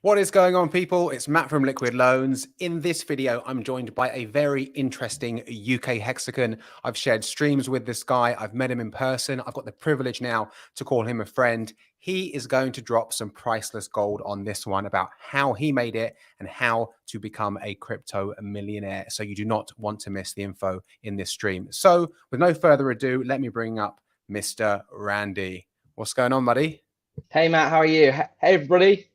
What is going on, people? It's Matt from Liquid Loans. In this video, I'm joined by a very interesting UK hexagon. I've shared streams with this guy. I've met him in person. I've got the privilege now to call him a friend. He is going to drop some priceless gold on this one about how he made it and how to become a crypto millionaire. So you do not want to miss the info in this stream. So with no further ado, let me bring up Mr. Randy. What's going on, buddy? Hey, Matt, how are you? Hey, everybody.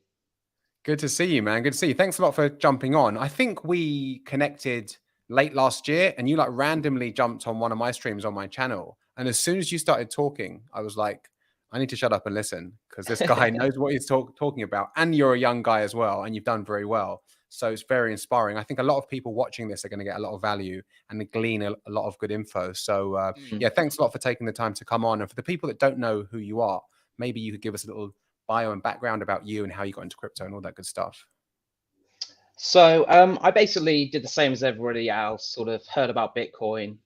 Good to see you, man. Good to see you. Thanks a lot for jumping on. I think we connected late last year and you like randomly jumped on one of my streams on my channel. And as soon as you started talking, I was like, I need to shut up and listen because this guy knows what he's talking about. And you're a young guy as well. And you've done very well. So it's very inspiring. I think a lot of people watching this are going to get a lot of value and glean a lot of good info. So yeah, thanks a lot for taking the time to come on. And for the people that don't know who you are, maybe you could give us a little bio and background about you and how you got into crypto and all that good stuff. So I basically did the same as everybody else, sort of heard about Bitcoin,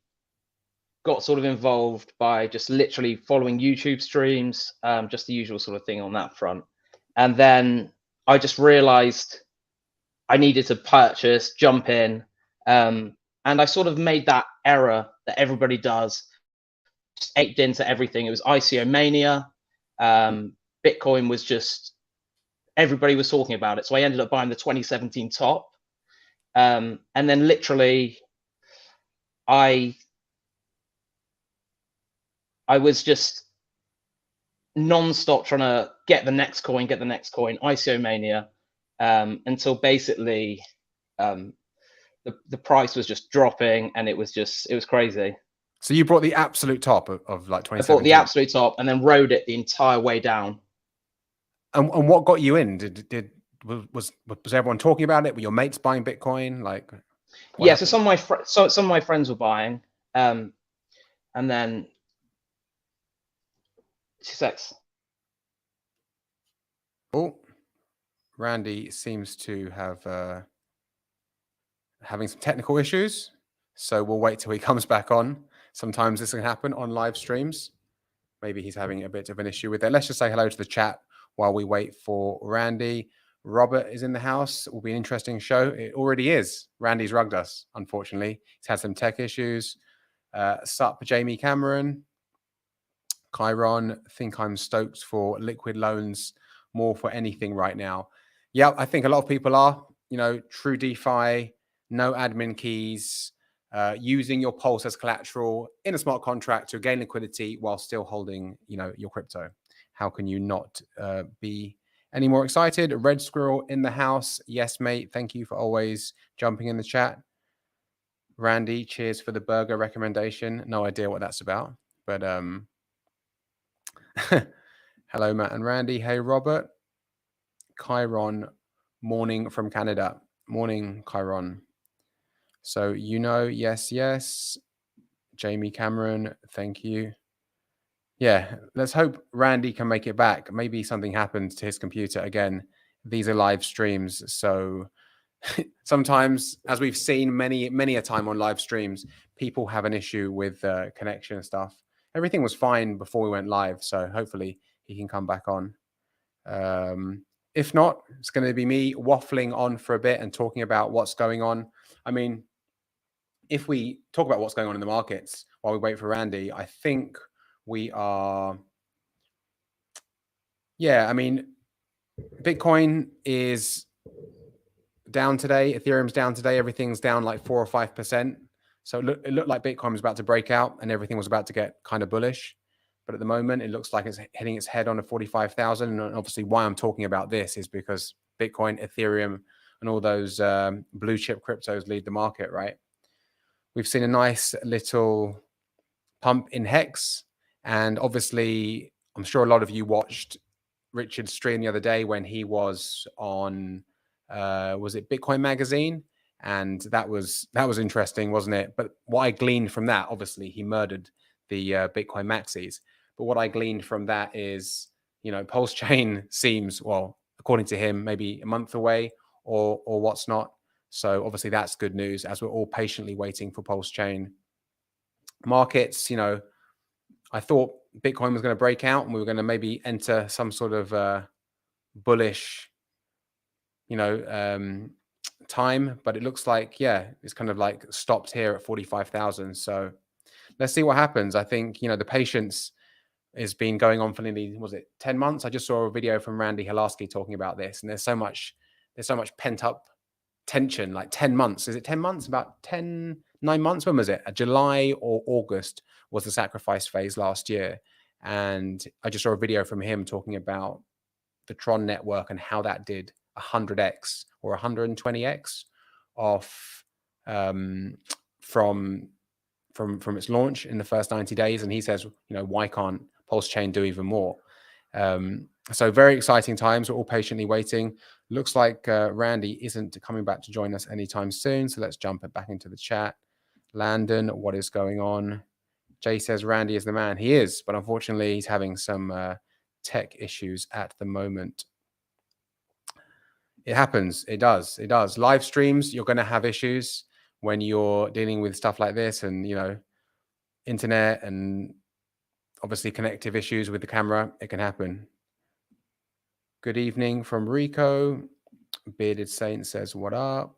got sort of involved by just literally following YouTube streams, just the usual sort of thing on that front. And then I just realized I needed to purchase, jump in. And I sort of made that error that everybody does, just aped into everything. It was ICO mania. Bitcoin was just, everybody was talking about it. So I ended up buying the 2017 top. And then literally I was just non-stop trying to get the next coin, ICO mania, until basically the price was just dropping and it was crazy. So you brought the absolute top of like 2017? I bought the absolute top and then rode it the entire way down. And what got you in? Was everyone talking about it? Were your mates buying Bitcoin? Like, yeah, happened? so some of my friends were buying, and then PulseX. Oh, Randy seems to have having some technical issues, so we'll wait till he comes back on. Sometimes this can happen on live streams. Maybe he's having a bit of an issue with it. Let's just say hello to the chat while we wait for Randy. Robert is in the house. It will be an interesting show. It already is. Randy's rugged us, unfortunately. He's had some tech issues. Sup, Jamie Cameron. Chiron, think I'm stoked for Liquid Loans more for anything right now. Yeah, I think a lot of people are, true DeFi, no admin keys, using your Pulse as collateral in a smart contract to gain liquidity while still holding, your crypto. How can you not be any more excited? Red Squirrel in the house. Yes, mate. Thank you for always jumping in the chat. Randy, cheers for the burger recommendation. No idea what that's about, but hello, Matt and Randy. Hey, Robert. Chiron, morning from Canada. Morning, Chiron. So, yes. Jamie Cameron, thank you. Yeah, let's hope Randy can make it back. Maybe something happens to his computer. Again, these are live streams. So sometimes, as we've seen many a time on live streams, people have an issue with connection and stuff. Everything was fine before we went live. So hopefully he can come back on. If not, it's going to be me waffling on for a bit and talking about what's going on. I mean, if we talk about what's going on in the markets while we wait for Randy, I think we are, I mean, Bitcoin is down today. Ethereum's down today. Everything's down like 4 or 5%. So it looked like Bitcoin was about to break out and everything was about to get kind of bullish. But at the moment, it looks like it's hitting its head on a 45,000. And obviously why I'm talking about this is because Bitcoin, Ethereum, and all those blue chip cryptos lead the market, right? We've seen a nice little pump in Hex. And obviously, I'm sure a lot of you watched Richard's stream the other day when he was on, was it Bitcoin Magazine? And that was interesting, wasn't it? But what I gleaned from that, obviously, he murdered the Bitcoin maxis. But what I gleaned from that is, Pulse Chain seems, well, according to him, maybe a month away or what's not. So obviously that's good news as we're all patiently waiting for Pulse Chain. Markets, I thought Bitcoin was going to break out and we were going to maybe enter some sort of bullish time, but it looks like, yeah, it's kind of like stopped here at 45,000. So let's see what happens. I think, the patience has been going on for nearly, was it 10 months? I just saw a video from Randy Hilarski talking about this, and there's so much pent up tension, like 10 months. Is it 10 months? About 9 months? When was it? July or August was the sacrifice phase last year. And I just saw a video from him talking about the Tron network and how that did 100x or 120x off from its launch in the first 90 days. And he says, why can't Pulse Chain do even more? So very exciting times. We're all patiently waiting. Looks like Randy isn't coming back to join us anytime soon. So let's jump it back into the chat. Landon, what is going on? Jay says Randy is the man. He is, but unfortunately he's having some tech issues at the moment. It happens. It does. Live streams, you're going to have issues when you're dealing with stuff like this, and internet and obviously connective issues with the camera. It can happen. Good evening from Rico. Bearded Saint says, what up?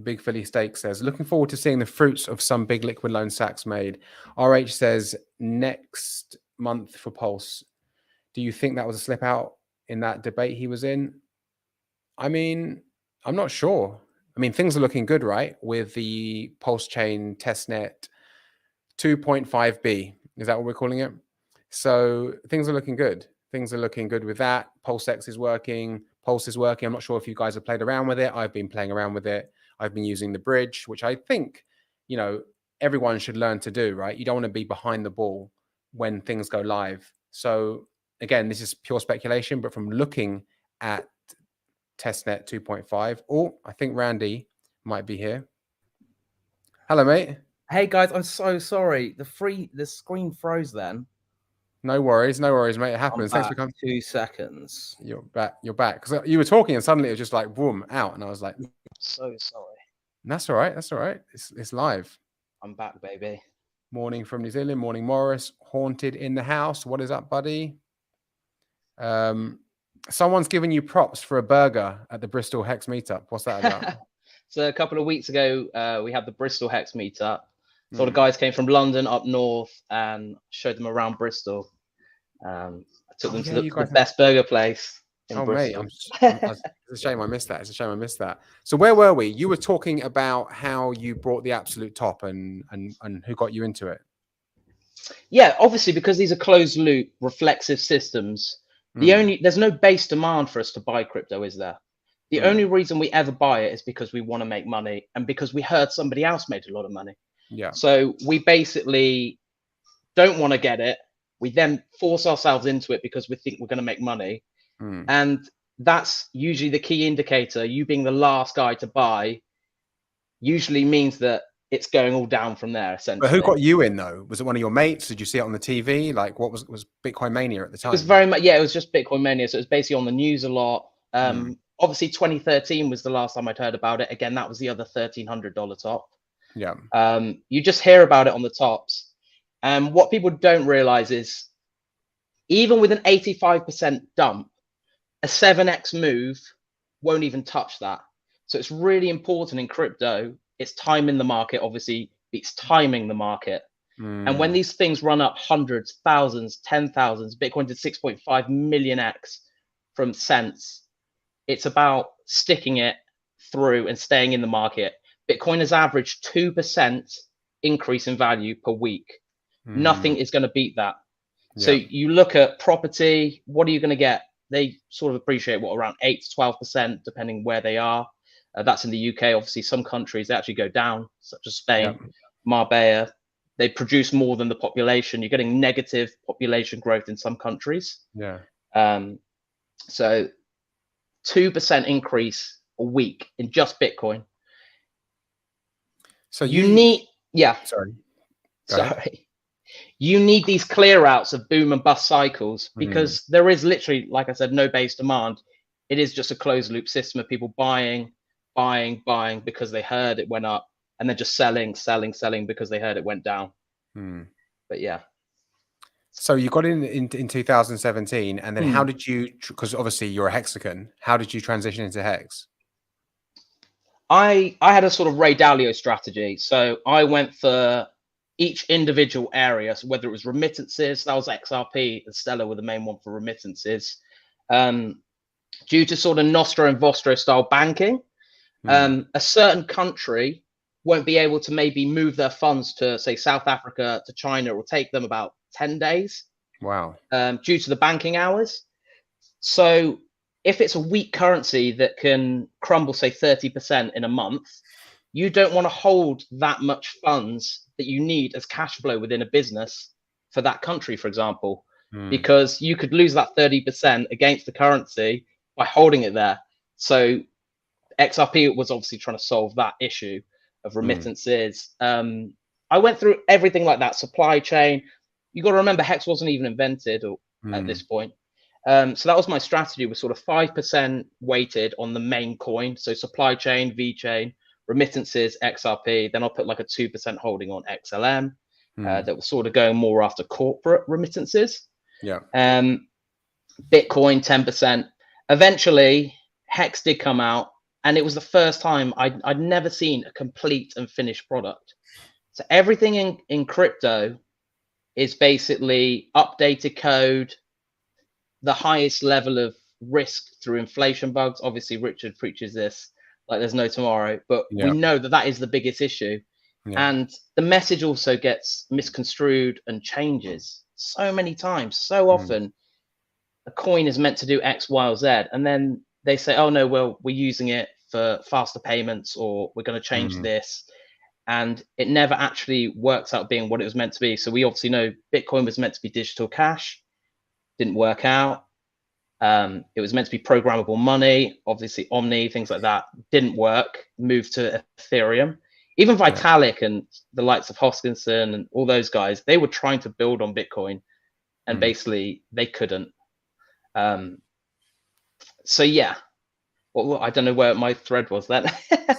Big Philly Steak says, looking forward to seeing the fruits of some big liquid loan sacks made. RH says, next month for Pulse. Do you think that was a slip out in that debate he was in? I mean, I'm not sure. I mean, things are looking good, right? With the Pulse Chain testnet 2.5B. Is that what we're calling it? So things are looking good. Things are looking good with that. PulseX is working. Pulse is working. I'm not sure if you guys have played around with it. I've been playing around with it. I've been using the bridge, which I think, everyone should learn to do, right? You don't want to be behind the ball when things go live. So again, this is pure speculation, but from looking at testnet 2.5, I think Randy might be here. Hello, mate. Hey guys, I'm so sorry. The screen froze then. No worries, mate. It happens. Thanks for coming. 2 seconds. You're back. Because you were talking and suddenly it was just like boom out, and I was like, so sorry. That's all right. It's live. I'm back, baby. Morning from New Zealand. Morning, Morris. Haunted in the house. What is up, buddy? Someone's giving you props for a burger at the Bristol Hex meetup. What's that about? So a couple of weeks ago, we had the Bristol Hex meetup. So the guys came from London up north and showed them around Bristol. I took them to the best burger place in Bristol. Mate, it's a shame I missed that. So where were we? You were talking about how you brought the absolute top and who got you into it. Yeah, obviously, because these are closed loop reflexive systems, there's no base demand for us to buy crypto, is there? The only reason we ever buy it is because we want to make money and because we heard somebody else made a lot of money. Yeah. So we basically don't want to get it. We then force ourselves into it because we think we're going to make money. And that's usually the key indicator. You being the last guy to buy usually means that it's going all down from there, essentially. But who got you in, though? Was it one of your mates? Did you see it on the TV? Like, what was Bitcoin Mania at the time? It was very much, yeah, it was just Bitcoin Mania. So it was basically on the news a lot. Obviously, 2013 was the last time I'd heard about it. Again, that was the other $1,300 top. Yeah. You just hear about it on the tops. And what people don't realize is even with an 85% dump, a 7x move won't even touch that. So it's really important in crypto. It's timing the market, obviously, it's timing the market. And when these things run up hundreds, thousands, 10,000s, Bitcoin did 6.5 million X from cents. It's about sticking it through and staying in the market. Bitcoin has averaged 2% increase in value per week. Nothing is going to beat that. So you look at property, what are you going to get? They sort of appreciate around 8 to 12%, depending where they are. That's in the UK. Obviously, some countries they actually go down, such as Spain, Marbella. They produce more than the population. You're getting negative population growth in some countries. Yeah. So 2% increase a week in just Bitcoin. So you need, Sorry. You need these clear outs of boom and bust cycles because there is literally, like I said, no base demand. It is just a closed loop system of people buying because they heard it went up and then just selling because they heard it went down. But yeah. So you got in 2017, and then how did you? Because obviously you're a Hexagon. How did you transition into Hex? I had a sort of Ray Dalio strategy. So I went for each individual area. So whether it was remittances, that was XRP and Stellar were the main one for remittances. Due to sort of Nostro and Vostro style banking, a certain country won't be able to maybe move their funds to, say, South Africa, to China. It will take them about 10 days. Wow. Due to the banking hours. So if it's a weak currency that can crumble, say, 30% in a month, you don't want to hold that much funds that you need as cash flow within a business for that country, for example, because you could lose that 30% against the currency by holding it there. So XRP was obviously trying to solve that issue of remittances. I went through everything like that, supply chain. You got to remember, Hex wasn't even invented at this point. So that was my strategy, was sort of 5% weighted on the main coin. So supply chain, VeChain, remittances, XRP. Then I'll put like a 2% holding on XLM that was sort of going more after corporate remittances. Yeah. Bitcoin, 10%. Eventually, Hex did come out, and it was the first time I'd never seen a complete and finished product. So everything in crypto is basically updated code, the highest level of risk through inflation bugs. Obviously, Richard preaches this like there's no tomorrow, but we know that that is the biggest issue. And the message also gets misconstrued and changes so many times. So often a coin is meant to do X, Y, or Z, and then they say, oh no, well, we're using it for faster payments, or we're going to change this. And it never actually works out being what it was meant to be. So we obviously know Bitcoin was meant to be digital cash, didn't work out. It was meant to be programmable money, obviously Omni, things like that didn't work, moved to Ethereum. Even Vitalik and the likes of Hoskinson and all those guys, they were trying to build on Bitcoin, and basically they couldn't. So yeah, well, I don't know where my thread was then.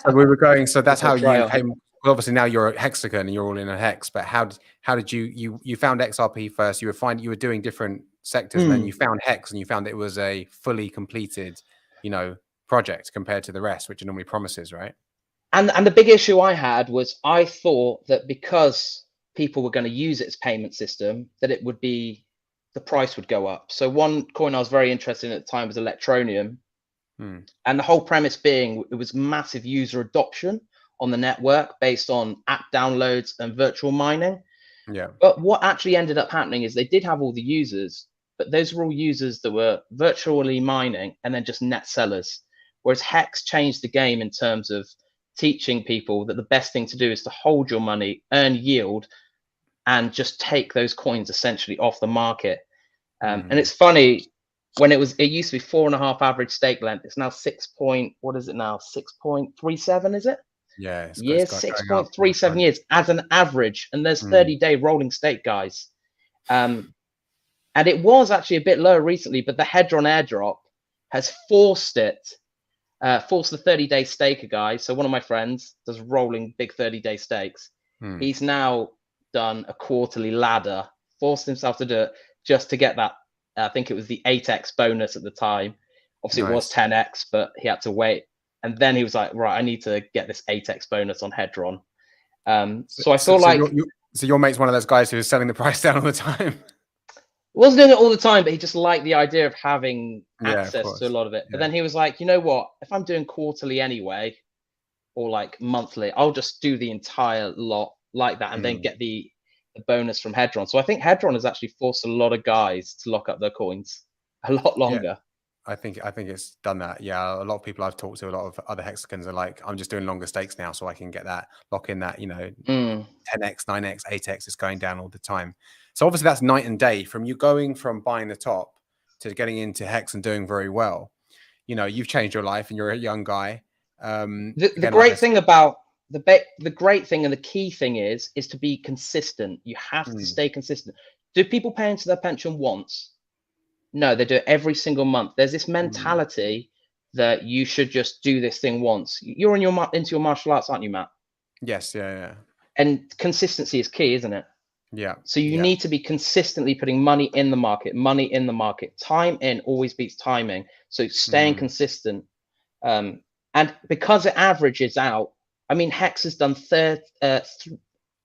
So we were going, so that's how you came. Well, obviously now you're a Hexagon and you're all in a Hex, but how did you found XRP first? You were doing different sectors, and then you found Hex, and you found it was a fully completed, project compared to the rest, which are normally promises, right? And the big issue I had was, I thought that because people were going to use its payment system, that it would be, the price would go up. So one coin I was very interested in at the time was Electronium. And the whole premise being, it was massive user adoption on the network based on app downloads and virtual mining. Yeah. But what actually ended up happening is they did have all the users, but those were all users that were virtually mining and then just net sellers. Whereas Hex changed the game in terms of teaching people that the best thing to do is to hold your money, earn yield, and just take those coins essentially off the market. And it's funny, when it used to be 4.5 average stake length, it's now 6.37, is it? Yeah. Years, 6.37 years as an average, and there's 30-day rolling stake, guys. And it was actually a bit lower recently, but the Hedron airdrop has forced the 30-day staker guy. So one of my friends does rolling big 30-day stakes. He's now done a quarterly ladder, forced himself to do it just to get that. I think it was the 8x bonus at the time. Obviously, it was 10x, but he had to wait. And then he was like, right, I need to get this 8x bonus on Hedron. So I feel like... So your mate's one of those guys who is selling the price down all the time? Wasn't doing it all the time, but he just liked the idea of having access to a lot of it. But then he was like, you know what? If I'm doing quarterly anyway, or like monthly, I'll just do the entire lot like that, and then get the bonus from Hedron. So I think Hedron has actually forced a lot of guys to lock up their coins a lot longer. I think it's done that. Yeah, a lot of people I've talked to, a lot of other Hexagons are like, I'm just doing longer stakes now so I can get that, lock in that, 10x, 9x, 8x is going down all the time. So obviously that's night and day from you going from buying the top to getting into Hex and doing very well. You've changed your life and you're a young guy. The great thing about the great thing and the key thing is to be consistent. You have to stay consistent. Do people pay into their pension once? No, they do it every single month. There's this mentality that you should just do this thing once. You're into your martial arts, aren't you, Matt? Yes, yeah. And consistency is key, isn't it? Yeah. So you need to be consistently putting money in the market, money in the market. Time in always beats timing. So staying consistent. And because it averages out, I mean, Hex has done an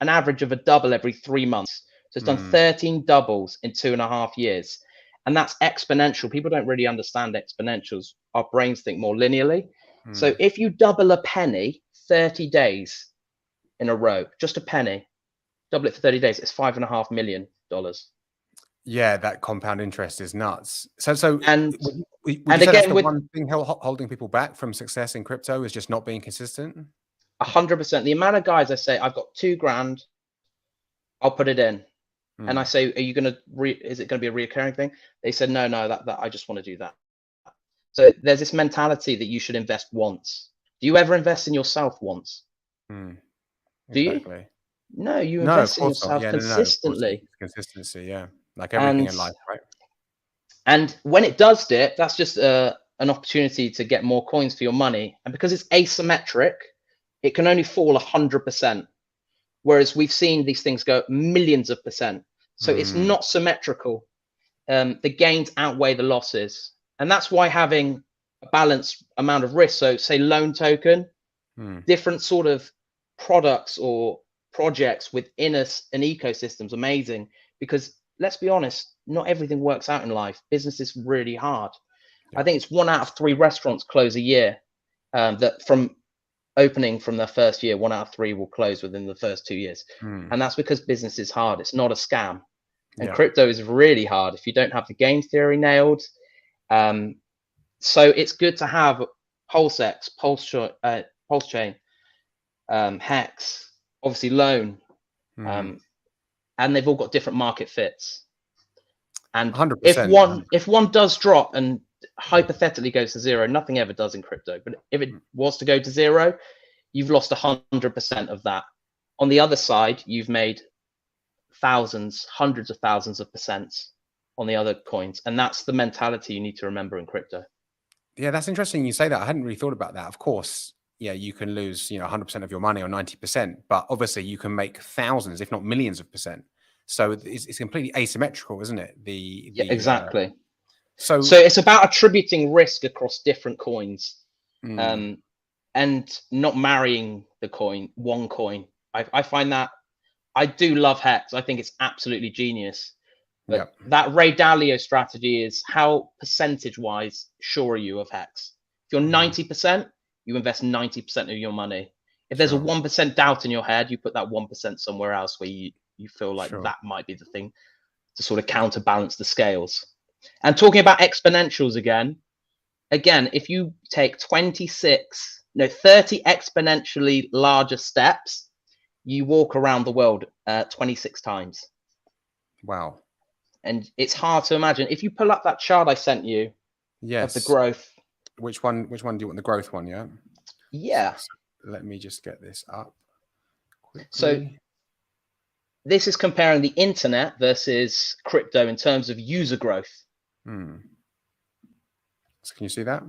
average of a double every 3 months. So it's done 13 doubles in 2.5 years. And that's exponential. People don't really understand exponentials. Our brains think more linearly. So if you double a penny 30 days in a row, just a penny, double it for 30 days, it's $5.5 million. Yeah, that compound interest is nuts. So And would you and say that's again, the with one thing holding people back from success in crypto is just not being consistent? 100%, the amount of guys I say, I've got $2,000, I'll put it in. And I say, are you going to, is it going to be a reoccurring thing? They said, no, that I just want to do that. So there's this mentality that you should invest once. Do you ever invest in yourself once? Do you? No, you invest in yourself consistently. Consistency, yeah. Like everything in life, right? And when it does dip, that's just an opportunity to get more coins for your money. And because it's asymmetric, it can only fall 100%. Whereas we've seen these things go millions of percent. So it's not symmetrical. The gains outweigh the losses. And that's why having a balanced amount of risk, so say loan token, different sort of products or projects within an ecosystem is amazing, because let's be honest, not everything works out in life. Business is really hard. I think it's 1 out of 3 restaurants close a year. That from opening from their first year, 1 out of 3 will close within the first 2 years. And that's because business is hard. It's not a scam. And crypto is really hard if you don't have the game theory nailed. So it's good to have PulseX, Pulse Chain, Hex, obviously Loan, and they've all got different market fits. And 100%, if one does drop and hypothetically goes to zero, nothing ever does in crypto. But if it was to go to zero, you've lost 100% of that. On the other side, you've made thousands, hundreds of thousands of percents on the other coins. And that's the mentality you need to remember in crypto. Yeah, that's interesting you say that. I hadn't really thought about that. Of course, yeah, you can lose, 100% of your money or 90%, but obviously you can make thousands, if not millions of percent. So it's completely asymmetrical, isn't it? Exactly. So it's about attributing risk across different coins, and not marrying the one coin. I find that I do love Hex. I think it's absolutely genius. But that Ray Dalio strategy is how percentage-wise sure are you of Hex? If you're 90%, you invest 90% of your money. If there's a 1% doubt in your head, you put that 1% somewhere else where you feel like that might be the thing to sort of counterbalance the scales. And talking about exponentials again, if you take 30 exponentially larger steps, you walk around the world 26 times. Wow. And it's hard to imagine. If you pull up that chart I sent you of the growth. Which one do you want? The growth one, yeah? Yeah. So let me just get this up quickly. So this is comparing the internet versus crypto in terms of user growth. So can you see that?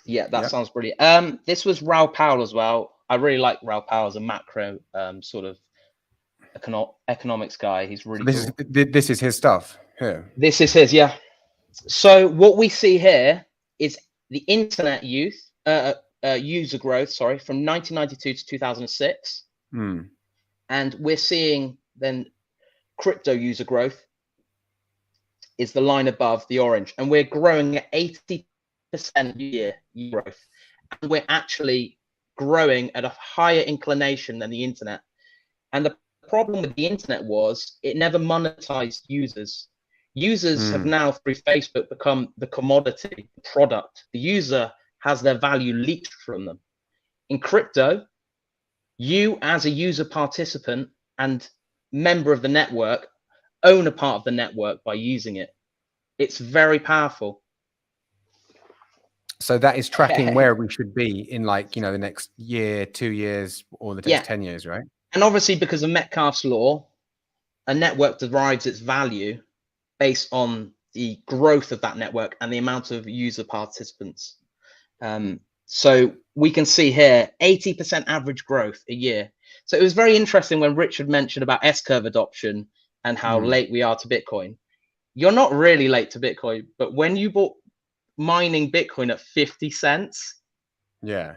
Yeah, that sounds brilliant. This was Raoul Pal as well. I really like Raoul Pal as a macro sort of economics guy. He's really cool. This is his stuff here. This is his, yeah. So what we see here is the internet user growth, from 1992 to 2006. And we're seeing then crypto user growth is the line above the orange. And we're growing at 80% year growth. And we're actually growing at a higher inclination than the internet. And the problem with the internet was it never monetized users. Users have now, through Facebook, become the commodity product. The user has their value leaked from them. In crypto, you as a user participant and member of the network own a part of the network by using it. It's very powerful. So that is tracking where we should be in the next year, 2 years, or the next 10 years, right? And obviously because of Metcalfe's law, a network derives its value based on the growth of that network and the amount of user participants. So we can see here 80% average growth a year. So it was very interesting when Richard mentioned about S-curve adoption and how late we are to Bitcoin. You're not really late to Bitcoin, but when you bought mining Bitcoin at 50 cents, yeah,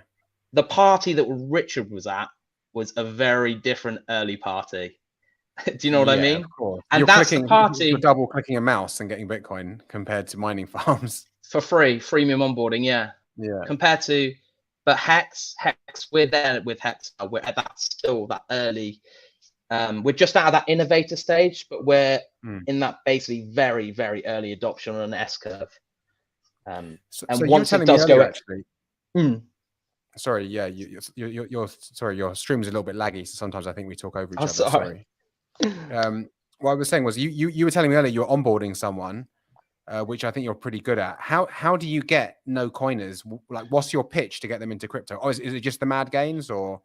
the party that Richard was at was a very different early party. Do you know what I mean? Of course. And You're that's clicking, the party. you're double clicking a mouse and getting Bitcoin compared to mining farms. For free, freemium onboarding, yeah. Compared to, but Hex, we're there with Hex. We're at that still that early. We're just out of that innovator stage, but we're in that basically very, very early adoption on an S curve. And So once it does go, actually. Sorry, yeah, you're sorry, your stream's a little bit laggy, so sometimes I think we talk over each other. Sorry. What I was saying was you were telling me earlier you're onboarding someone, which I think you're pretty good at. How do you get no coiners? Like, what's your pitch to get them into crypto? Or is it just the mad gains, or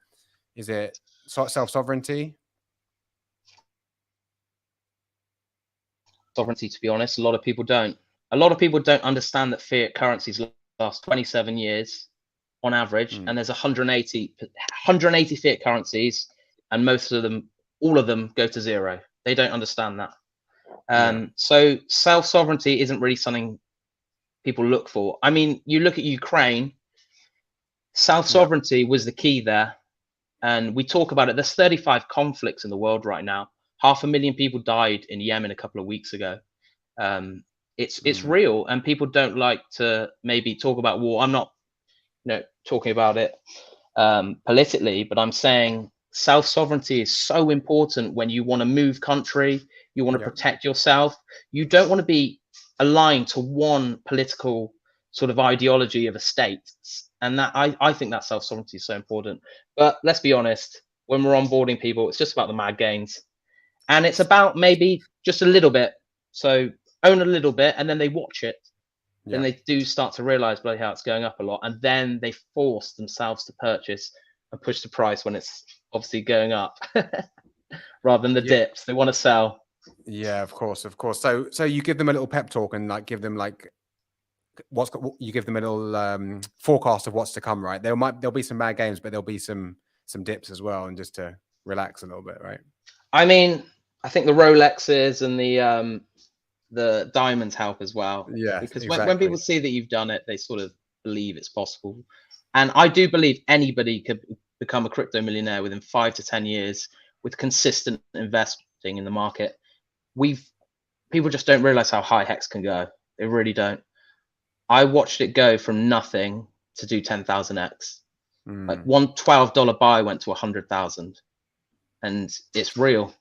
is it self-sovereignty? Sovereignty, to be honest, a lot of people don't. A lot of people don't understand that fiat currencies last 27 years on average, and there's 180 fiat currencies, and most of them, all of them, go to zero. They don't understand that. So self-sovereignty isn't really something people look for. I mean, you look at Ukraine, self-sovereignty was the key there. And we talk about it. There's 35 conflicts in the world right now. 500,000 people died in Yemen a couple of weeks ago. It's real, and people don't like to maybe talk about war. I'm not talking about it politically, but I'm saying self-sovereignty is so important when you want to move country, you want to protect yourself. You don't want to be aligned to one political sort of ideology of a state. And that I think that self-sovereignty is so important. But let's be honest, when we're onboarding people, it's just about the mad gains. And it's about maybe just a little bit. So own a little bit, and then they watch it. Then they do start to realize bloody hell, it's going up a lot. And then they force themselves to purchase and push the price when it's obviously going up rather than the dips. They want to sell. Yeah, of course. So you give them a little pep talk and like give them like you give them a little forecast of what's to come, right? There'll be some bad games, but there'll be some dips as well, and just to relax a little bit, right? I mean, I think the Rolexes and the diamonds help as well. Yeah, because exactly. when people see that you've done it, they sort of believe it's possible. And I do believe anybody could become a crypto millionaire within 5 to 10 years with consistent investing in the market. People just don't realize how high Hex can go. They really don't. I watched it go from nothing to do 10,000x. Like one $12 buy went to 100,000, and it's real.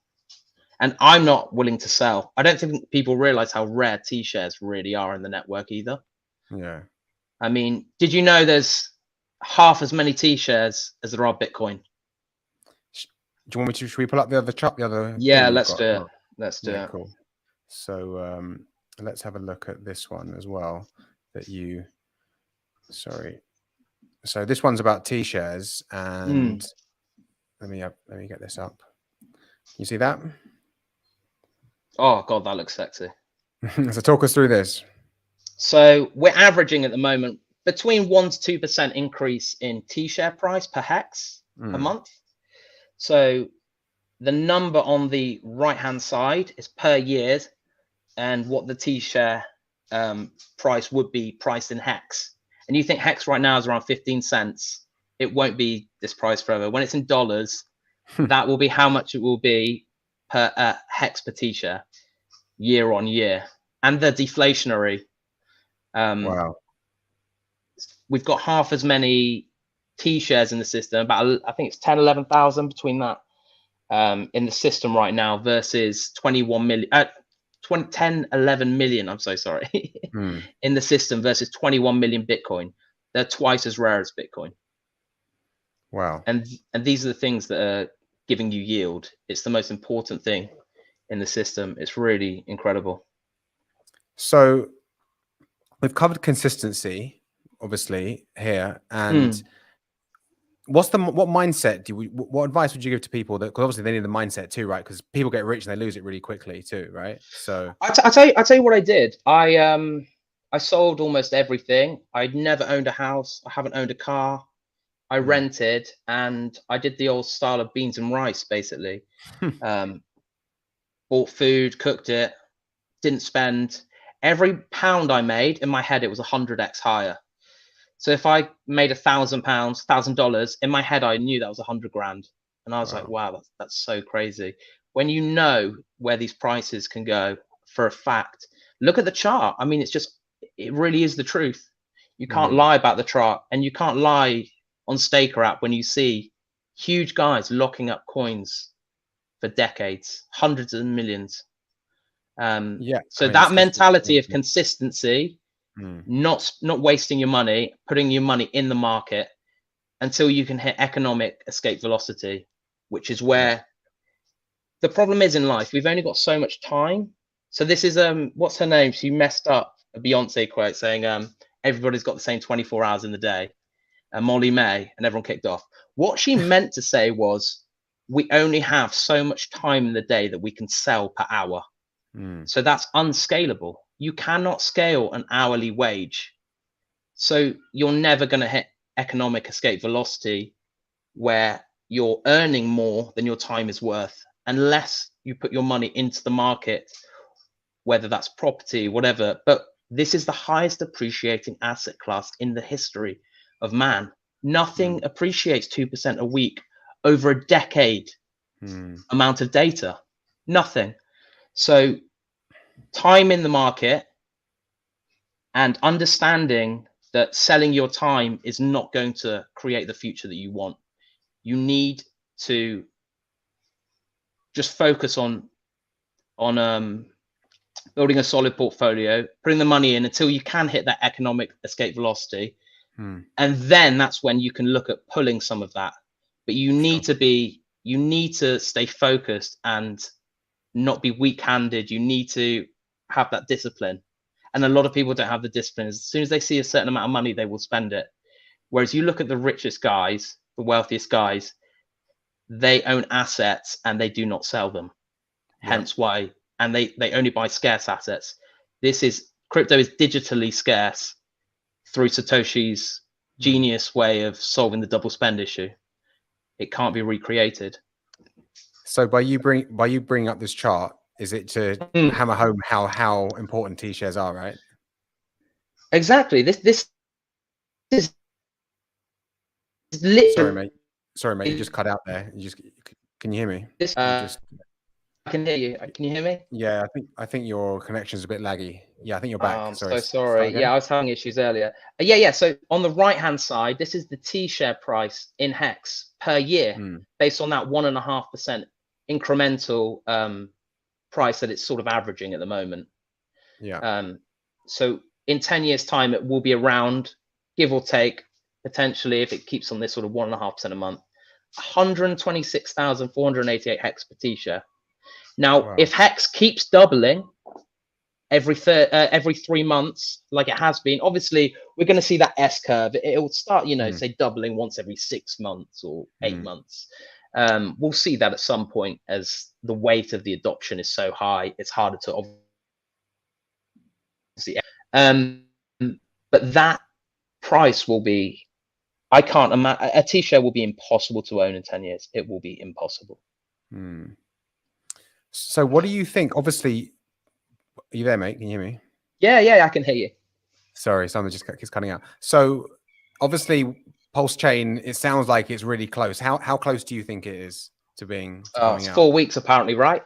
And I'm not willing to sell. I don't think people realize how rare T-shares really are in the network either. Yeah. I mean, did you know there's half as many T-shares as there are Bitcoin? Do you want me to? Should we pull up the other chart? The other? Yeah, let's do it. Let's do it. Cool. So let's have a look at this one as well. Sorry. So this one's about T-shares, and let me get this up. You see that? Oh God, that looks sexy. So talk us through this. So we're averaging at the moment between 1 to 2% increase in T-share price per Hex per month. So the number on the right-hand side is per year, and what the T-share price would be priced in Hex. And you think Hex right now is around 15 cents. It won't be this price forever. When it's in dollars, that will be how much it will be per Hex per T-share year on year. And the deflationary. Wow. We've got half as many T-shares in the system, about I think it's 10, 11,000 between that in the system right now versus 21 million. 10, 11 million, I'm so sorry, in the system versus 21 million Bitcoin. They're twice as rare as Bitcoin. Wow. And these are the things that are giving you yield. It's the most important thing in the system. It's really incredible. So we've covered consistency, obviously, here. And what mindset what advice would you give to people that, because obviously they need the mindset too, right? Because people get rich and they lose it really quickly too, right? So I'll tell you what I did. I sold almost everything. I'd never owned a house. I haven't owned a car. I rented, and I did the old style of beans and rice, basically. Bought food, cooked it, didn't spend. Every pound I made, in my head, it was 100x higher. So if I made $1,000, in my head, I knew that was 100 grand. And I was like, wow, that's so crazy. When you know where these prices can go for a fact, look at the chart. I mean, it really is the truth. You can't lie about the chart, and you can't lie on Staker app when you see huge guys locking up coins for decades, hundreds of millions. So that mentality of consistency, not wasting your money, putting your money in the market until you can hit economic escape velocity, which is where the problem is in life. We've only got so much time. So this is what's her name? She messed up a Beyonce quote saying everybody's got the same 24 hours in the day. Molly May, and everyone kicked off. What she meant to say was, we only have so much time in the day that we can sell per hour. So that's unscalable. You cannot scale an hourly wage. So you're never going to hit economic escape velocity where you're earning more than your time is worth, unless you put your money into the market, whether that's property, whatever. But this is the highest appreciating asset class in the history of man. Nothing appreciates 2% a week over a decade amount of data. Nothing. So time in the market and understanding that selling your time is not going to create the future that you want. You need to just focus on building a solid portfolio, putting the money in until you can hit that economic escape velocity. And then that's when you can look at pulling some of that. But you need to stay focused and not be weak-handed. You need to have that discipline. And a lot of people don't have the discipline. As soon as they see a certain amount of money, they will spend it. Whereas you look at the richest guys, the wealthiest guys, they own assets and they do not sell them. Hence why, and they only buy scarce assets. Crypto is digitally scarce through Satoshi's genius way of solving the double spend issue. It can't be recreated. So by you bring up this chart, is it to hammer home how important T-shares are, right? Exactly. This is literally. Sorry, mate. You just cut out there. Can you hear me? I can hear you. Can you hear me? Yeah, I think your connection is a bit laggy. Yeah, I think you're back. I'm so sorry. Yeah, I was having issues earlier. So on the right hand side, this is the T-share price in Hex per year, based on that 1.5% incremental price that it's sort of averaging at the moment. So in 10 years time, it will be around, give or take, potentially, if it keeps on this sort of 1.5% a month, 126,488 Hex per T-share. Now, if Hex keeps doubling every 3 months, like it has been, obviously we're going to see that S curve. It will start, say doubling once every 6 months or 8 months. We'll see that at some point, as the weight of the adoption is so high, it's harder to obviously. But that price will be, I can't imagine, a T-share will be impossible to own in 10 years. It will be impossible. So what do you think? Obviously, are you there, mate? Can you hear me? Yeah, I can hear you. Sorry, someone just keeps cutting out. So obviously, Pulse Chain, it sounds like it's really close. How close do you think it is to being? It's 4 weeks apparently, right?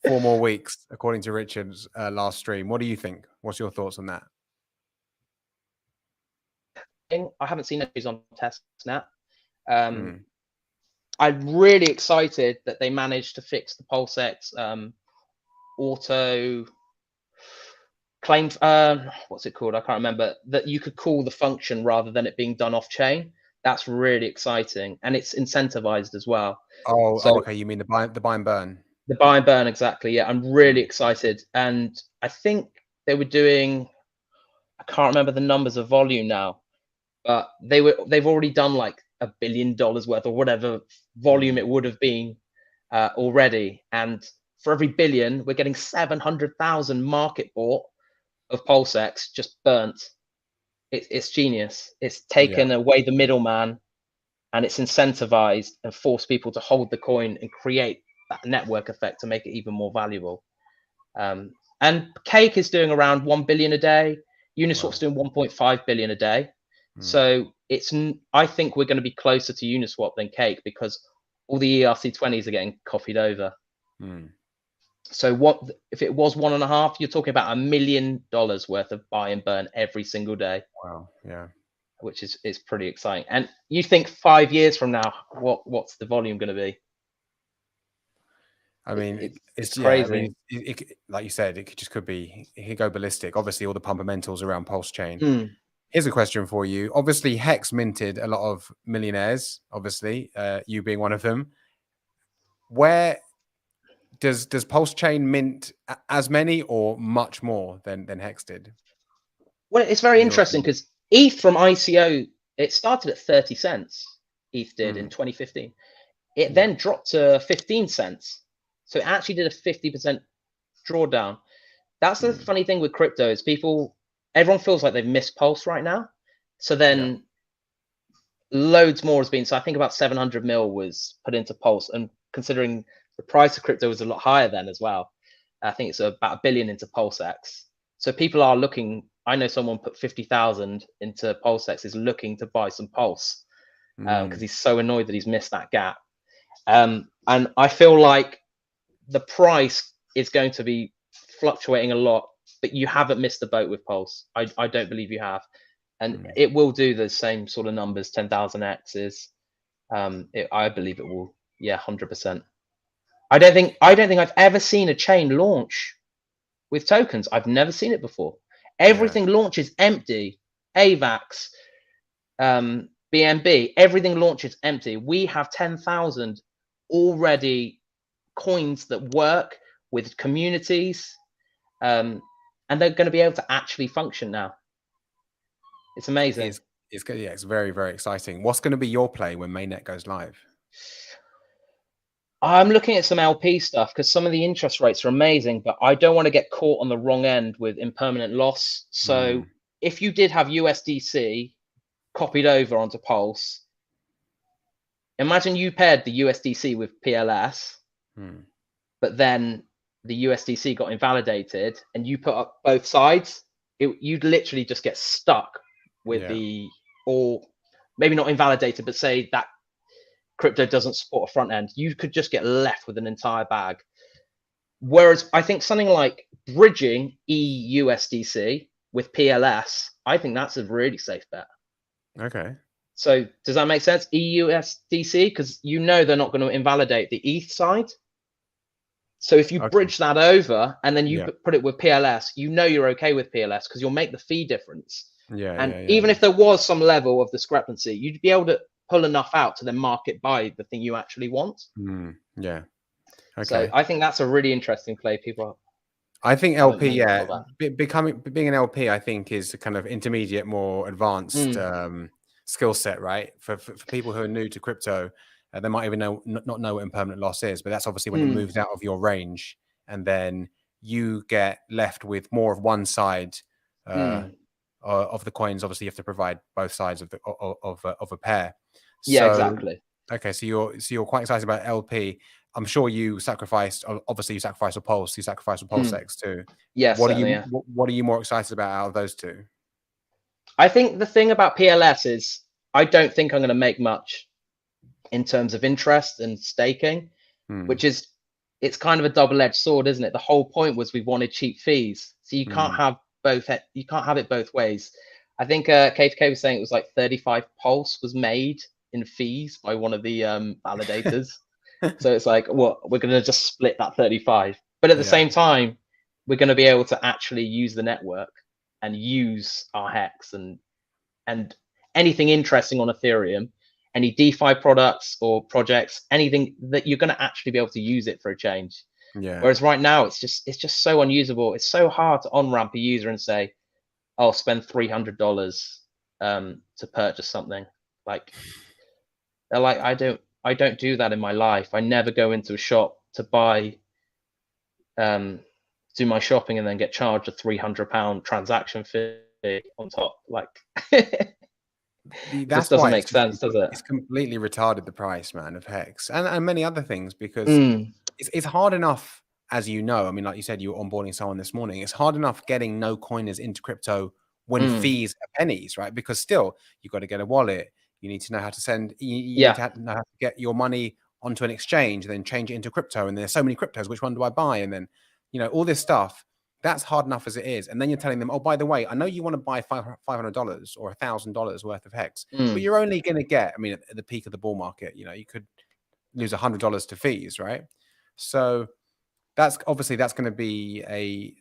4 more weeks, according to Richard's last stream. What do you think? What's your thoughts on that? I haven't seen news on testnet. I'm really excited that they managed to fix the PulseX auto claim. What's it called? I can't remember. That you could call the function rather than it being done off chain. That's really exciting, and it's incentivized as well. Okay. You mean the buy and burn? The buy and burn, exactly. Yeah, I'm really excited, and I think they were doing. I can't remember the numbers of volume now, but they've already done like $1 billion worth or whatever volume it would have been already. And for every billion, we're getting 700,000 market bought of PulseX just burnt. it's genius. It's taken away the middleman, and it's incentivized and forced people to hold the coin and create that network effect to make it even more valuable. And Cake is doing around 1 billion a day. Uniswap's doing 1.5 billion a day. So I think we're going to be closer to Uniswap than Cake because all the ERC20s are getting copied over. So what if it was 1.5? You're talking about $1 million worth of buy and burn every single day. Wow. Yeah. Which is pretty exciting. And you think 5 years from now, what's the volume going to be? I mean, it's crazy. I mean, it, like you said, it could go ballistic. Obviously, all the fundamentals around Pulse Chain. Here's a question for you. Obviously, Hex minted a lot of millionaires. Obviously, you being one of them. Where does Pulse Chain mint as many or much more than Hex did? Well, it's very interesting because ETH from ICO, it started at 30 cents. ETH did in 2015. It then dropped to 15 cents. So it actually did a 50% drawdown. That's the funny thing with crypto is everyone feels like they've missed Pulse right now. So then loads more has been. So I think about 700 mil was put into Pulse, and considering the price of crypto was a lot higher then as well, I think it's about 1 billion into PulseX. So people are looking. I know someone put 50,000 into PulseX, is looking to buy some Pulse because he's so annoyed that he's missed that gap. And I feel like the price is going to be fluctuating a lot, but you haven't missed the boat with Pulse. I don't believe you have. And it will do the same sort of numbers, 10,000 X's. I believe it will. Yeah, 100%. I don't think I've ever seen a chain launch with tokens. I've never seen it before. Everything launches empty. AVAX, BNB, everything launches empty. We have 10,000 already coins that work with communities, and they're going to be able to actually function now. It's amazing. It's good. Yeah, it's very, very exciting. What's going to be your play when mainnet goes live? I'm looking at some LP stuff because some of the interest rates are amazing, but I don't want to get caught on the wrong end with impermanent loss. So if you did have USDC copied over onto Pulse, imagine you paired the USDC with PLS, but then the USDC got invalidated and you put up both sides, you'd literally just get stuck with or maybe not invalidated, but say that crypto doesn't support a front end. You could just get left with an entire bag. Whereas I think something like bridging EUSDC with PLS, I think that's a really safe bet. Okay. So does that make sense? EUSDC, because they're not going to invalidate the ETH side. So if you bridge that over and then you put it with PLS, you're okay with PLS because you'll make the fee difference. Even if there was some level of discrepancy, you'd be able to pull enough out to then market buy the thing you actually want. Okay. So I think that's a really interesting play. I think LP, being an LP, I think is a kind of intermediate, more advanced skill set, right? For people who are new to crypto, they might even not know what impermanent loss is, but that's obviously when it moves out of your range, and then you get left with more of one side of the coins. Obviously, you have to provide both sides of a pair. Yeah, exactly. Okay, so you're quite excited about LP. I'm sure you sacrificed. Obviously, you sacrificed a Pulse. You sacrificed a PulseX too. Yeah. What are you more excited about out of those two? I think the thing about PLS is I don't think I'm going to make much in terms of interest and staking, which is it's kind of a double-edged sword, isn't it? The whole point was we wanted cheap fees, so you can't have both. You can't have it both ways. I think K2K was saying it was like 35 Pulse was made in fees by one of the validators. So it's like, what, we're going to just split that 35. But at the same time, we're going to be able to actually use the network and use our Hex and anything interesting on Ethereum, any DeFi products or projects, anything that you're going to actually be able to use it for a change. Whereas right now, it's just so unusable. It's so hard to on-ramp a user and say, I'll spend $300 to purchase something. Like, they're like, I don't do that in my life. I never go into a shop to buy, do my shopping and then get charged a £300 transaction fee. fee on top. Like, That's just doesn't why make sense, does it? it's completely retarded, the price, man, of Hex and many other things, because Mm, it's hard enough, as you know. I mean, like you said, you were onboarding someone this morning. It's hard enough getting no coiners into crypto when fees are pennies, right? Because still, you've got to get a wallet. You need to know how to send. You need to know how to get your money onto an exchange, and then change it into crypto. And there's so many cryptos. Which one do I buy? And then, all this stuff. That's hard enough as it is. And then you're telling them, oh, by the way, I know you want to buy $500 or $1,000 worth of Hex, but you're only going to get, I mean, at the peak of the bull market, you could lose $100 to fees, right? So that's going to be a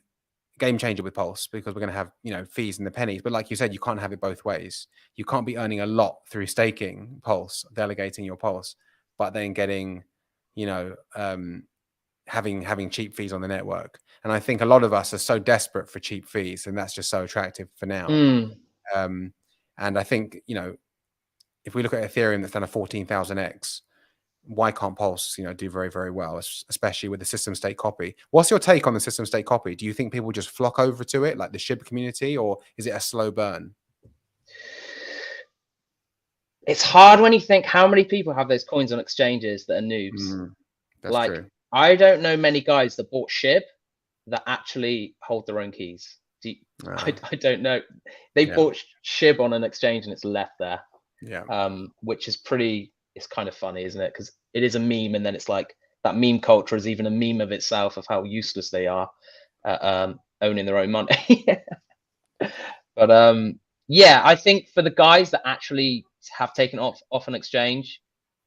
game changer with Pulse, because we're going to have, fees in the pennies. But like you said, you can't have it both ways. You can't be earning a lot through staking Pulse, delegating your Pulse, but then getting, having cheap fees on the network. And I think a lot of us are so desperate for cheap fees, and that's just so attractive for now. And I think, if we look at Ethereum that's done a 14,000x, why can't Pulse, do very, very well, especially with the system state copy? What's your take on the system state copy? Do you think people just flock over to it, like the SHIB community, or is it a slow burn? It's hard when you think how many people have those coins on exchanges that are noobs. That's true. I don't know many guys that bought SHIB that actually hold their own keys. I don't know. They bought SHIB on an exchange and it's left there. Which is it's kind of funny, isn't it? Because it is a meme, and then it's like that meme culture is even a meme of itself, of how useless they are at owning their own money. But I think for the guys that actually have taken off an exchange,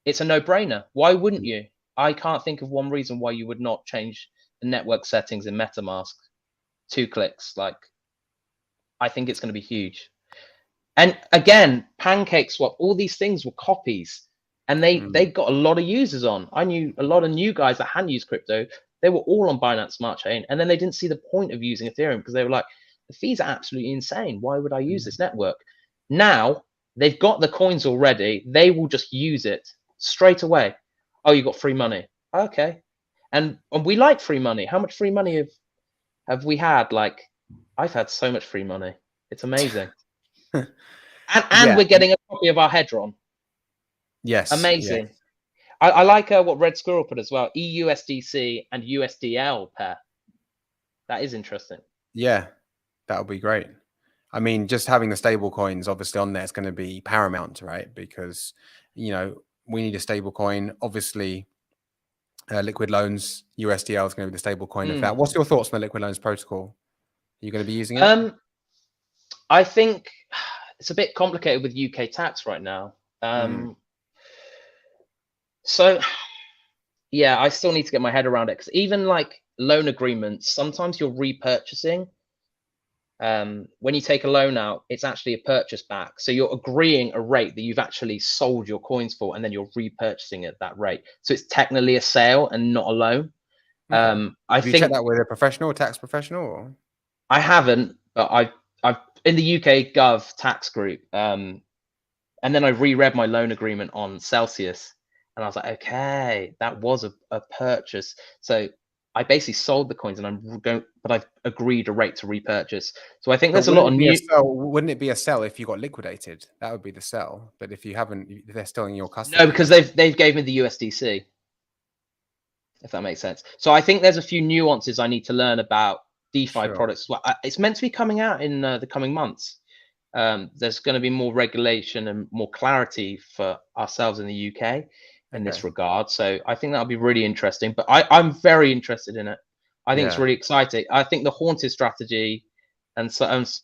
it's a no-brainer. Why wouldn't you? I can't think of one reason why you would not change the network settings in MetaMask. 2 clicks. Like, I think it's going to be huge. And again, PancakeSwap, all these things were copies, and they got a lot of users on. I knew a lot of new guys that hadn't used crypto. They were all on Binance Smart Chain, and then they didn't see the point of using Ethereum, because they were like, the fees are absolutely insane. Why would I use this network? Now they've got the coins already. They will just use it straight away. Oh, you got free money. Okay. And we like free money. How much free money have we had? Like, I've had so much free money. It's amazing. and we're getting a copy of our Hedron. Yes. Amazing. Yes. I like what Red Squirrel put as well. EUSDC and USDL pair. That is interesting. Yeah, that would be great. I mean, just having the stable coins obviously on there is going to be paramount, right? Because, we need a stable coin. Obviously, liquid loans, USDL is going to be the stable coin of that. What's your thoughts on the liquid loans protocol? Are you going to be using it? I think it's a bit complicated with UK tax right now. So, yeah, I still need to get my head around it, because even like loan agreements, sometimes you're repurchasing. When you take a loan out, it's actually a purchase back. So you're agreeing a rate that you've actually sold your coins for, and then you're repurchasing at that rate. So it's technically a sale and not a loan. Okay. I Have you think checked that with a professional, tax professional? Or? I haven't, but I've in the UK Gov tax group, and then I reread my loan agreement on Celsius, and I was like, okay, that was a purchase. So I basically sold the coins, and but I've agreed a rate to repurchase. So I think there's a lot of new. Wouldn't it be a sell if you got liquidated? That would be the sell. But if you haven't, they're still in your custody. No, because they've gave me the USDC. If that makes sense. So I think there's a few nuances I need to learn about DeFi products. Well, it's meant to be coming out in the coming months. There's going to be more regulation and more clarity for ourselves in the UK in this regard. So I think that'll be really interesting. But I'm very interested in it. I think it's really exciting. I think the haunted strategy and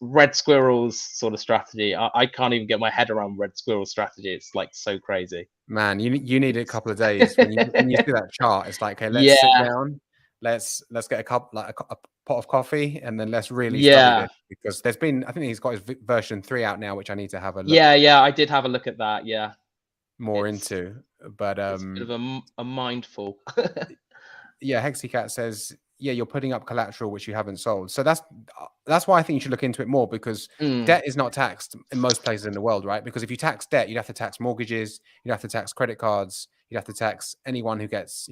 Red Squirrel's sort of strategy, I can't even get my head around Red Squirrel's strategy. It's like so crazy. Man, you need a couple of days. When you see that chart, it's like, okay, let's sit down. Let's get a cup, like a pot of coffee, and then let's really study this, because there's been, I think he's got his version 3 out now, which I need to have a look. Yeah, I did have a look at that. Yeah, more into, but it's a bit of a mindful. Yeah, Hexycat says, yeah, you're putting up collateral which you haven't sold. So that's why I think you should look into it more, because debt is not taxed in most places in the world, right? Because if you tax debt, you'd have to tax mortgages, you'd have to tax credit cards, you'd have to tax anyone who gets,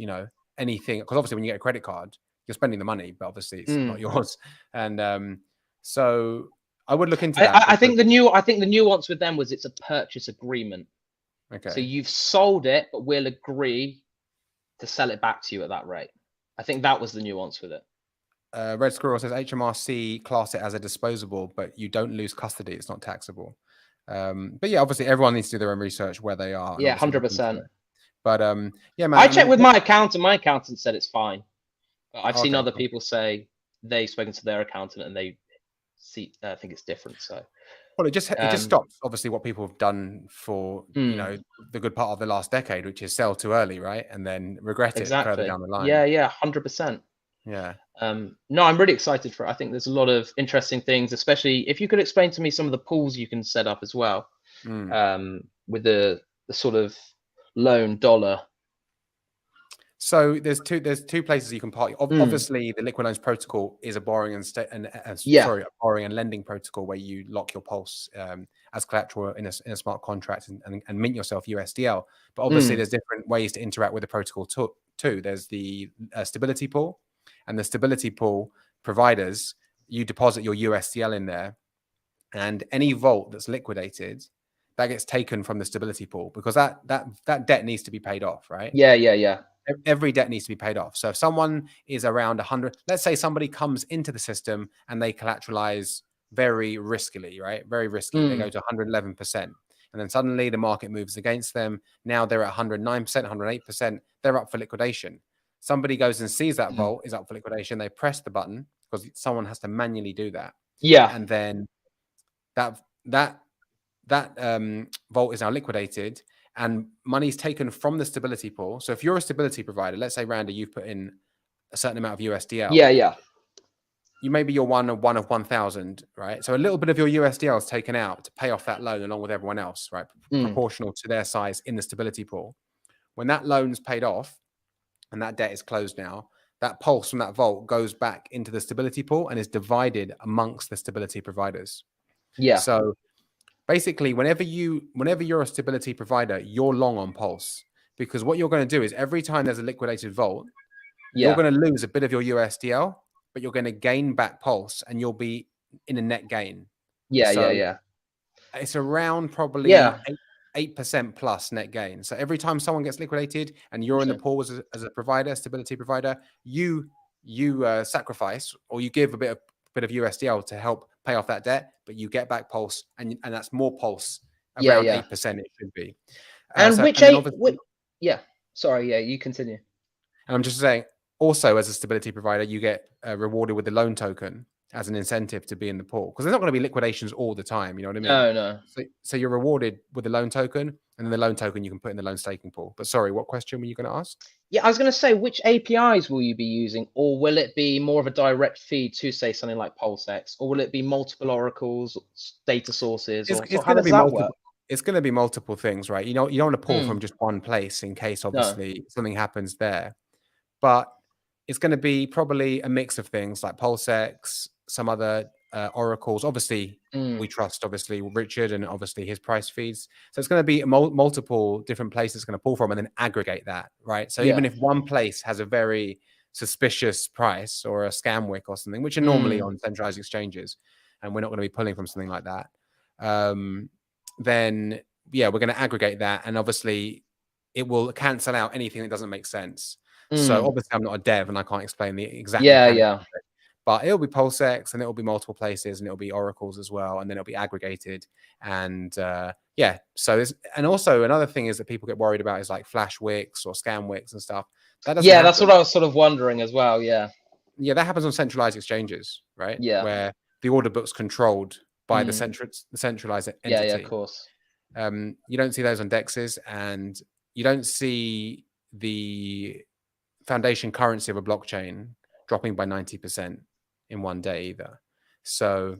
anything. Because obviously when you get a credit card, you're spending the money, but obviously it's not yours. And so I would look into that. I think the nuance with them was it's a purchase agreement. Okay. So you've sold it, but we'll agree to sell it back to you at that rate. I think that was the nuance with it. Red Squirrel says HMRC class it as a disposable, but you don't lose custody. It's not taxable. But yeah, obviously everyone needs to do their own research where they are. Yeah, 100%. But yeah, man. I checked with my accountant. My accountant said it's fine. But I've seen Okay, other cool. people say they've spoken to their accountant and they think it's different. So well, it just stops obviously what people have done for you know the good part of the last decade, which is sell too early, right, and then regret it further down the line. Yeah, 100%. Yeah. No, I'm really excited for it. I think there's a lot of interesting things, especially if you could explain to me some of the pools you can set up as well, with the sort of loan dollar. So there's two places you can park. Obviously, the Liquid Loans protocol is a borrowing and a borrowing and lending protocol where you lock your pulse as collateral in a smart contract and mint yourself USDL. But obviously, there's different ways to interact with the protocol too. There's the stability pool, and the stability pool providers, you deposit your USDL in there, and any vault that's liquidated, that gets taken from the stability pool because that debt needs to be paid off, right? Yeah. Every debt needs to be paid off. So if someone is around 100, let's say somebody comes into the system and they collateralize very riskily, right? Very risky. They go to 111%. And then suddenly the market moves against them. Now they're at 109%, 108%. They're up for liquidation. Somebody goes and sees that vault is up for liquidation. They press the button because someone has to manually do that. Yeah. And then that vault is now liquidated and money's taken from the stability pool. So if you're a stability provider, let's say Randy, you've put in a certain amount of USDL. Yeah. You maybe you're one of 1,000, right? So a little bit of your USDL is taken out to pay off that loan along with everyone else, right? Proportional to their size in the stability pool. When that loan's paid off and that debt is closed now, that pulse from that vault goes back into the stability pool and is divided amongst the stability providers. Yeah. So basically, whenever you're a stability provider, you're long on pulse because what you're going to do is every time there's a liquidated vault, you're going to lose a bit of your USDL, but you're going to gain back pulse and you'll be in a net gain. Yeah. It's around probably 8% plus net gain. So every time someone gets liquidated and you're in the pool as a provider, stability provider, you sacrifice or you give a bit of USDL to help pay off that debt, but you get back pulse, and that's more pulse. Around 8% it should be. And you continue. And I'm just saying, also as a stability provider, you get rewarded with the loan token as an incentive to be in the pool because there's not going to be liquidations all the time. You know what I mean? No. So you're rewarded with the loan token, and then the loan token you can put in the loan staking pool. But sorry, what question were you going to ask? Yeah, I was going to say, which APIs will you be using, or will it be more of a direct feed to say something like PulseX, or will it be multiple oracles, data sources? How does that work? It's going to be multiple things, right? You don't want to pull from just one place in case obviously something happens there. But it's going to be probably a mix of things like PulseX, some other oracles. Obviously, we trust obviously Richard and obviously his price feeds. So it's going to be multiple different places it's going to pull from and then aggregate that, right? So even if one place has a very suspicious price or a scam wick or something, which are normally on centralized exchanges, and we're not going to be pulling from something like that, then we're going to aggregate that, and obviously it will cancel out anything that doesn't make sense. So obviously I'm not a dev and I can't explain the exact but it'll be PulseX and it'll be multiple places and it'll be oracles as well, and then it'll be aggregated. And so and also another thing is that people get worried about is like flash wicks or scam wicks and stuff. That doesn't happen. That's what I was sort of wondering as well. That happens on centralized exchanges, right? Where the order book's controlled by the centralized entity. Yeah, of course. You don't see those on dexes, and you don't see the foundation currency of a blockchain dropping by 90% in one day either. So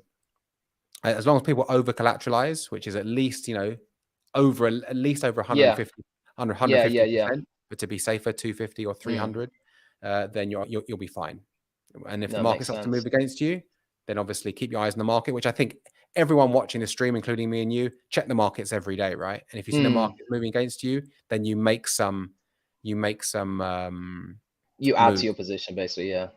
as long as people over collateralize, which is at least over 150, 150%, but to be safer 250 or 300, then you'll be fine. And if the market starts to move against you, then obviously keep your eyes on the market, which I think everyone watching the stream, including me and you, check the markets every day, right? And if you see the market moving against you, then you make some you add to your position, basically.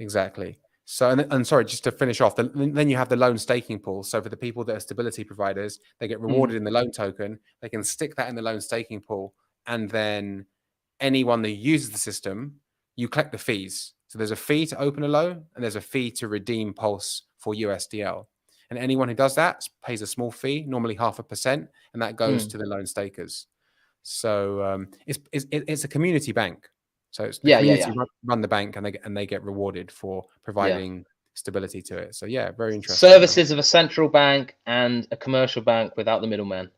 Exactly. So, and sorry, just to finish off, then you have the loan staking pool. So for the people that are stability providers, they get rewarded in the loan token. They can stick that in the loan staking pool, and then anyone that uses the system, you collect the fees. So there's a fee to open a loan, and there's a fee to redeem Pulse for USDL. And anyone who does that pays a small fee, normally 0.5%, and that goes to the loan stakers. So it's a community bank. So it's the community run the bank, and they get rewarded for providing stability to it. So yeah, very interesting. Services of a central bank and a commercial bank without the middleman.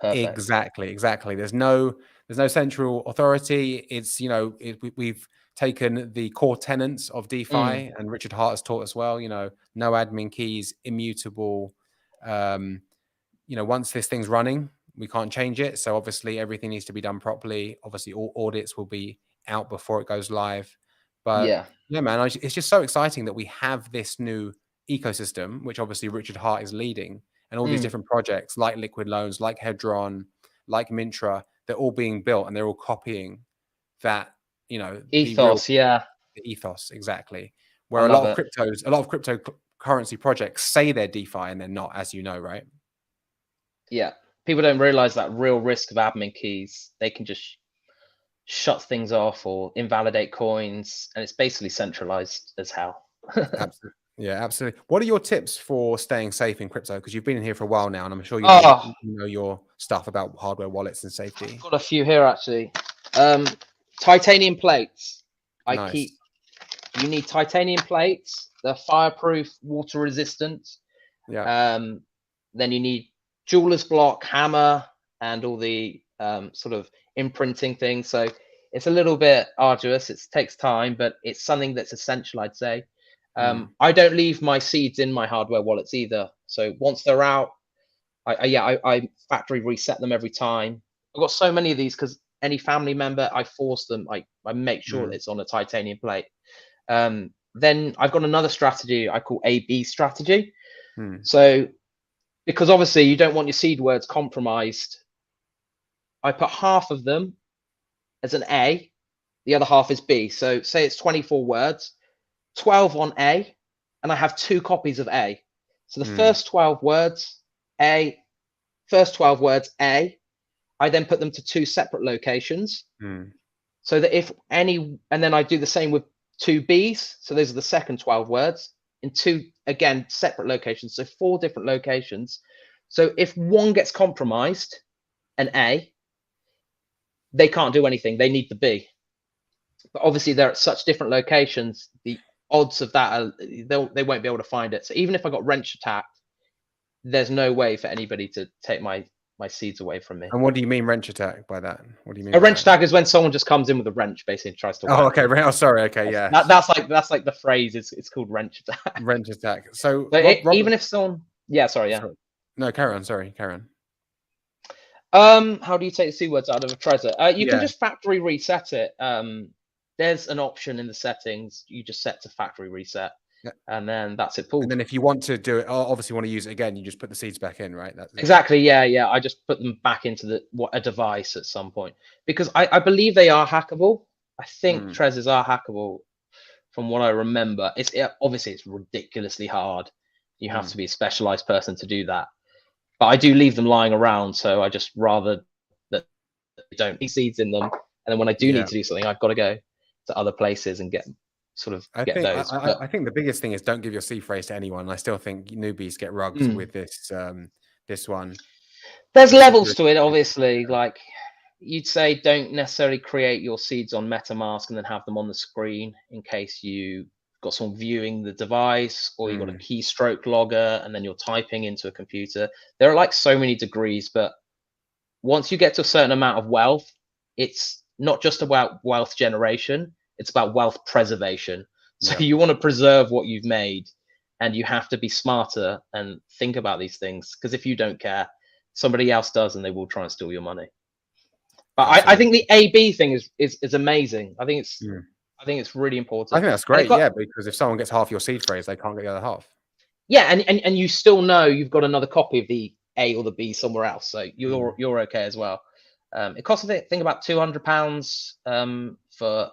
Perfect. Exactly. There's no central authority. It's, you know, we've taken the core tenets of DeFi, and Richard Hart has taught us well. You know, no admin keys, immutable. You know, once this thing's running, we can't change it. So obviously everything needs to be done properly. Obviously all audits will be out before it goes live. But yeah, man, it's just so exciting that we have this new ecosystem, which obviously Richard Hart is leading, and all these different projects like Liquid Loans, like Hedron, like Mintra, they're all being built, and they're all copying that, you know, ethos. the ethos, exactly. Where a lot of cryptocurrency projects say they're DeFi and they're not, as you know, right? Yeah, people don't realize that real risk of admin keys. They can just shut things off or invalidate coins, and it's basically centralized as hell. Absolutely. Yeah, absolutely. What are your tips for staying safe in crypto? Because you've been in here for a while now, and I'm sure you know your stuff about hardware wallets and safety. I've got a few here actually. Titanium plates. You need titanium plates. They're fireproof, water resistant. Yeah. Then you need jeweler's block, hammer, and all the sort of imprinting things. So it's a little bit arduous. It takes time, but it's something that's essential, I'd say. I don't leave my seeds in my hardware wallets either. So once they're out, I factory reset them every time. I've got so many of these because any family member, I force them. I make sure it's on a titanium plate. Then I've got another strategy I call A/B strategy. So because obviously you don't want your seed words compromised, I put half of them as an A, the other half is B. So say it's 24 words, 12 on A, and I have 2 copies of A. So the first 12 words, A, I then put them to 2 separate locations. So that if any, and then I do the same with 2 Bs. So those are the second 12 words in 2, again, separate locations. So 4 different locations. So if one gets compromised, an A, they can't do anything. They need the B. But obviously they're at such different locations, the odds of that are, they won't be able to find it. So even if I got wrench attacked, there's no way for anybody to take my seeds away from me. And what do you mean wrench attack by that? What do you mean? A wrench attack is when someone just comes in with a wrench, basically, and tries to. Oh, okay. Oh, sorry. Okay, yeah. That's like the phrase. It's called wrench attack. Wrench attack. So even if someone, sorry. No, carry on. Sorry, Karen. How do you take the C words out of a treasure? You can just factory reset it. There's an option in the settings. You just set to factory reset, and then that's it pulled. And then if you want to do it, obviously want to use it again, you just put the seeds back in, right? Exactly. Yeah. I just put them back into a device at some point, because I believe they are hackable. I think Trezors are hackable, from what I remember. Obviously it's ridiculously hard. You have to be a specialized person to do that. But I do leave them lying around, so I just rather that they don't be seeds in them. And then when I do need to do something, I've got to go to other places and get those. I think the biggest thing is don't give your seed phrase to anyone. I still think newbies get rugged with this one. There's levels to it, obviously. Like you'd say, don't necessarily create your seeds on MetaMask and then have them on the screen in case you got someone viewing the device, or you got a keystroke logger and then you're typing into a computer. There are like so many degrees, but once you get to a certain amount of wealth, it's not just about wealth generation, it's about wealth preservation. So you want to preserve what you've made, and you have to be smarter and think about these things, because if you don't care, somebody else does, and they will try and steal your money. But I think the A/B thing is amazing. I think it's really important. I think that's great, because if someone gets half your seed phrase, they can't get the other half. Yeah, and you still know you've got another copy of the A or the B somewhere else, so you're okay as well. It costs I think about £200 for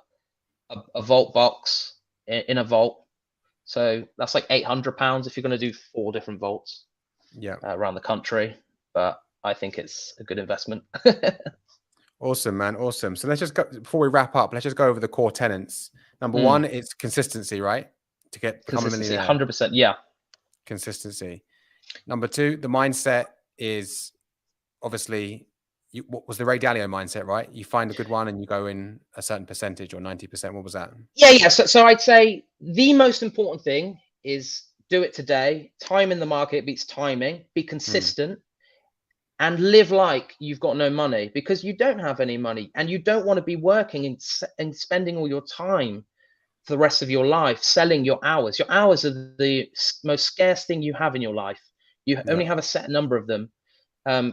a vault box in a vault. So that's like £800 if you're going to do 4 different vaults around the country. But I think it's a good investment. Awesome, man. Awesome. So let's just go, before we wrap up, let's just go over the core tenets. Number one, it's consistency, right? To become a millionaire. 100%. Yeah. Consistency. Number 2, the mindset is obviously, what was the Ray Dalio mindset, right? You find a good one and you go in a certain percentage, or 90%. What was that? Yeah. So I'd say the most important thing is do it today. Time in the market beats timing. Be consistent. And live like you've got no money, because you don't have any money, and you don't want to be working and spending all your time for the rest of your life selling your hours. Your hours are the most scarce thing you have in your life. You only have a set number of them.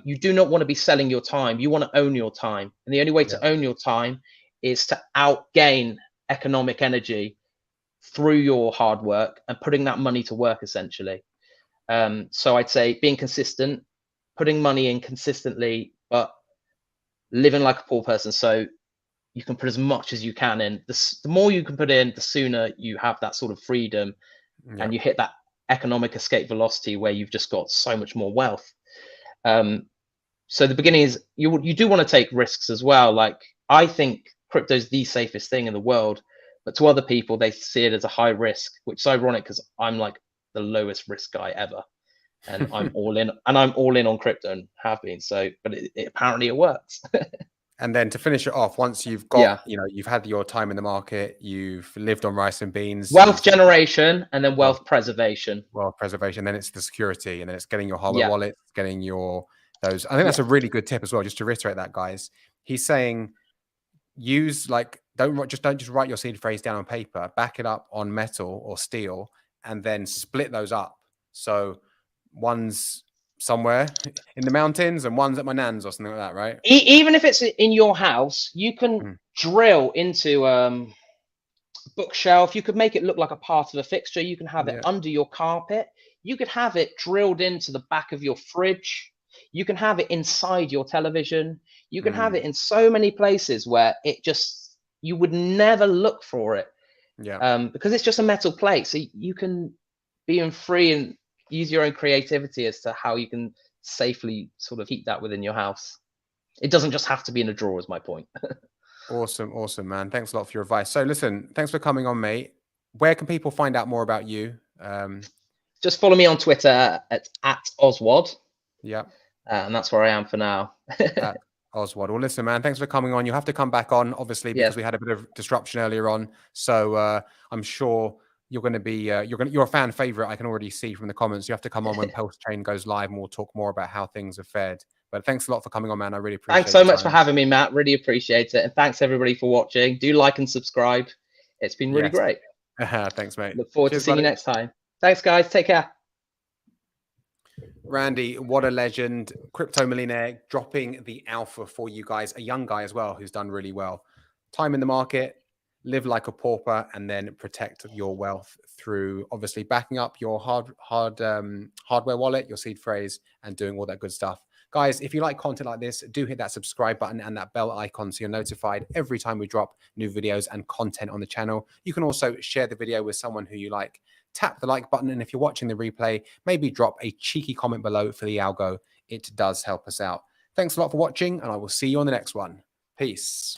You do not want to be selling your time. You want to own your time. And the only way to own your time is to outgain economic energy through your hard work and putting that money to work, essentially. So I'd say being consistent, putting money in consistently, but living like a poor person. So you can put as much as you can in. The more you can put in, the sooner you have that sort of freedom, and you hit that economic escape velocity where you've just got so much more wealth. So the beginning is you do want to take risks as well. Like, I think crypto is the safest thing in the world, but to other people, they see it as a high risk, which is ironic because I'm like the lowest risk guy ever. And I'm all in, on crypto and have been. So, but apparently it works. And then to finish it off, once you've got, you've had your time in the market, you've lived on rice and beans, wealth generation, and then wealth preservation. Wealth preservation. Then it's the security, and then it's getting your hardware wallet, getting those. I think that's a really good tip as well. Just to reiterate that, guys, he's saying use don't just write your seed phrase down on paper, back it up on metal or steel, and then split those up. So one's somewhere in the mountains and one's at my nan's or something like that, right? Even if it's in your house, you can drill into bookshelf. You could make it look like a part of a fixture. You can have it under your carpet. You could have it drilled into the back of your fridge. You can have it inside your television. You can have it in so many places where you would never look for it. Because it's just a metal plate. So you can be free and use your own creativity as to how you can safely sort of keep that within your house. It doesn't just have to be in a drawer, is my point. Awesome, man. Thanks a lot for your advice. So listen, thanks for coming on, mate. Where can people find out more about you? Just follow me on Twitter at Oswald. Yeah. And that's where I am for now. At Oswald. Well, listen, man, thanks for coming on. You have to come back on, obviously, because we had a bit of disruption earlier on. So I'm sure you're going to be you're a fan favorite. I can already see from the comments. You have to come on when Pulse Chain goes live, and we'll talk more about how things have fared. But thanks a lot for coming on, man. I really appreciate it. Thanks so much for having me, Matt. Really appreciate it. And thanks everybody for watching. Do like and subscribe. It's been really great. Thanks, mate. Look forward to seeing you next time. Thanks, guys. Take care. Randy, what a legend. Crypto millionaire, dropping the alpha for you guys. A young guy as well who's done really well. Time in the market, live like a pauper, and then protect your wealth through obviously backing up your hardware wallet, your seed phrase, and doing all that good stuff. Guys, if you like content like this, do hit that subscribe button and that bell icon so you're notified every time we drop new videos and content on the channel. You can also share the video with someone who you like. Tap the like button, and if you're watching the replay, maybe drop a cheeky comment below for the algo. It does help us out. Thanks a lot for watching, and I will see you on the next one. Peace.